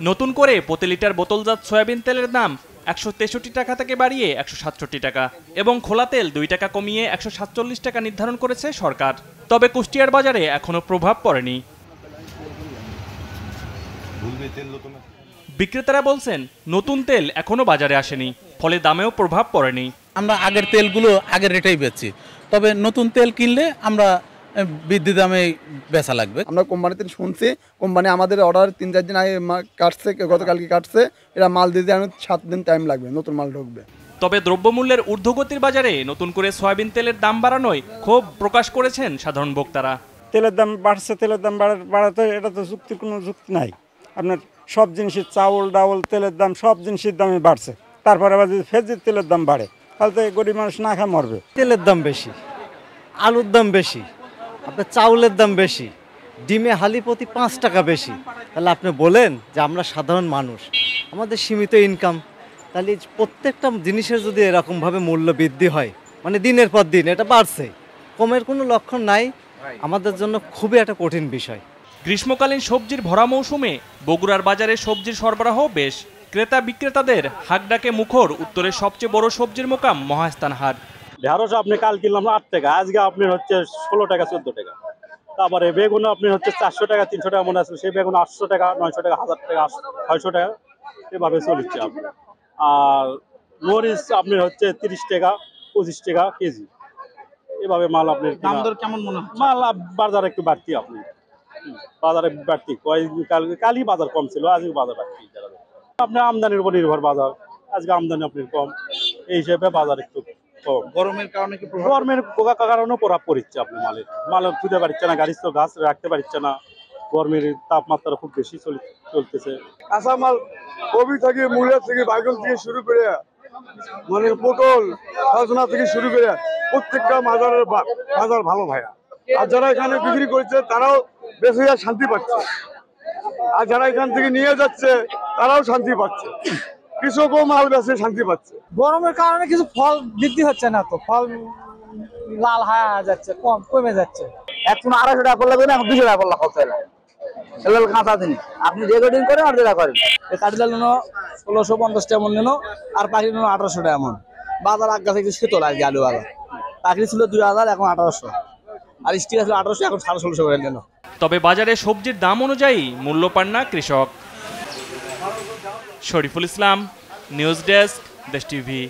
নতুন করে প্রতি লিটার বোতলজাত সয়াবিন তেলের দাম ১৬৩ টাকা থেকে বাড়িয়ে ১৬৭ টাকা এবং খোলা তেল ২ টাকা কমিয়ে ১৪৭ টাকা নির্ধারণ করেছে সরকার। তবে কুষ্টিয়ার বাজারে এখনো প্রভাব পড়েনি। বিক্রেতারা বলছেন নতুন তেল এখনো বাজারে আসেনি, ফলে দামেও প্রভাব পড়েনি। আমরা আগের তেলগুলো আগের রেটেই বেচছি, তবে নতুন তেল কিনলে আমরা বৃদ্ধি দামে বেচা লাগবে। আমরা কোম্পানিতে শুনছি, কোম্পানি আমাদের অর্ডার ৩-৪ দিন আগে কাটছে, গতকালকে কাটছে, এরা মাল দিতে ৭ দিন টাইম লাগবে, নতুন মাল ঢুকবে। তবে দ্রব্যমূল্যের ঊর্ধ্বগতির বাজারে নতুন করে সয়াবিন তেলের দাম বাড়ানোয় ক্ষোভ প্রকাশ করেছেন সাধারণ ভোক্তারা। তেলের দাম বাড়ছে, তেলের দাম বাড়াতে এটা তো যুক্তির কোনো যুক্তি নাই। আপনার সব জিনিসের চাউল ডাউল তেলের দাম সব জিনিসের দামই বাড়ছে, তারপরে আবার যদি ফেজের তেলের দাম বাড়ে তাহলে তো গরিব মানুষ না খা মরবে। তেলের দাম বেশি, আলুর দাম বেশি, আপনার চাউলের দাম বেশি, ডিমে হালি প্রতি ৫ টাকা বেশি। তাহলে আপনি বলেন যে আমরা সাধারণ মানুষ, আমাদের সীমিত ইনকাম, তাহলে প্রত্যেকটা জিনিসের যদি এরকমভাবে মূল্য বৃদ্ধি হয়, মানে দিনের পর দিন এটা বাড়ছে, কমের কোনো লক্ষণ নাই, আমাদের জন্য খুবই একটা কঠিন বিষয়। গ্রীষ্মকালীন সবজির ভরা মৌসুমে বগুড়ার বাজারে সবজির সরবরাহ বেশ। ক্রেতা বিক্রেতাদের হাকডাকে মুখর উত্তরের সবচেয়ে বড় সবজির মোকাম মহাস্থান হাট। ঢেঁড়স আপনি কাল কিনলাম ৮ টাকা, আজকে আপনি হচ্ছে ১৬ টাকা ১৪ টাকা। তারপরে বেগুন আপনি হচ্ছে ৪০০ টাকা ৩০০ টাকা মনে আছে, সেই বেগুন ৮০০ টাকা ৯০০ টাকা ১০০০ টাকা ৬০০ টাকা এভাবে চলছে আপনি। আর মরিচ আপনি হচ্ছে ৩০ টাকা ২৫ টাকা কেজি, এভাবে মাল আপনি দাম দর কেমন মনে হচ্ছে? মাল বাজার একটু বাড়তি, আপনি বাজারে বাড়তি, কালই বাজার কম ছিল, আজকে বাজার বাড়তি। আপনার আমদানির উপর নির্ভর বাজার, আজকে আমদানি আপনার কম, এই হিসেবে বাজার একটু কম। গরমের কারণে কি? গরমের কারণেও প্রভাব পড়ছে, আপনি মাল ছুটে পারছে না, গাড়ি তো গাছ রাখতে পারছে না, গরমের তাপমাত্রা খুব বেশি চলতেছে। কাঁচামাল কবি থেকে মূলা থেকে বাইগল থেকে শুরু করে মানে পটল সজনা থেকে শুরু করে প্রত্যেকটা বাজার ভালো ভাইয়া। আর যারা এখানে বিক্রি করছে তারাও বেশি শান্তি পাচ্ছে, আর যারা এখান থেকে নিয়ে যাচ্ছে তারাও শান্তি পাচ্ছে, কৃষকও মাল বেচে শান্তি পাচ্ছে। গরমের কারণে কিছু ফল বৃদ্ধি হচ্ছে না, তো ফল লাল হয়ে যাচ্ছে, কমে যাচ্ছে। এখন ২৫০ টাকা করলে এখন ২০০ টাকা করলে হচ্ছে না, কাঁচা দিন আপনি রেকর্ডিং করেন আর যেটা করেন। কাঠিলাল নিল ১৬৫০ টাকা মন নিল, আর পাখি নিল ১৮০০ টাকা মন। বাজার আগ গাছে শীতল আর কি, আলু বাজার পাখি ছিল ২০০০, এখন ১৮০০, আর স্টিল ছিল ১৮০০, এখন ১৬৫০ করে নিল। তবে বাজারে সবজির দাম অনুযায়ী মূল্য পান না কৃষক। শরীফুল ইসলাম, নিউজ ডেস্ক, দেশ টিভি।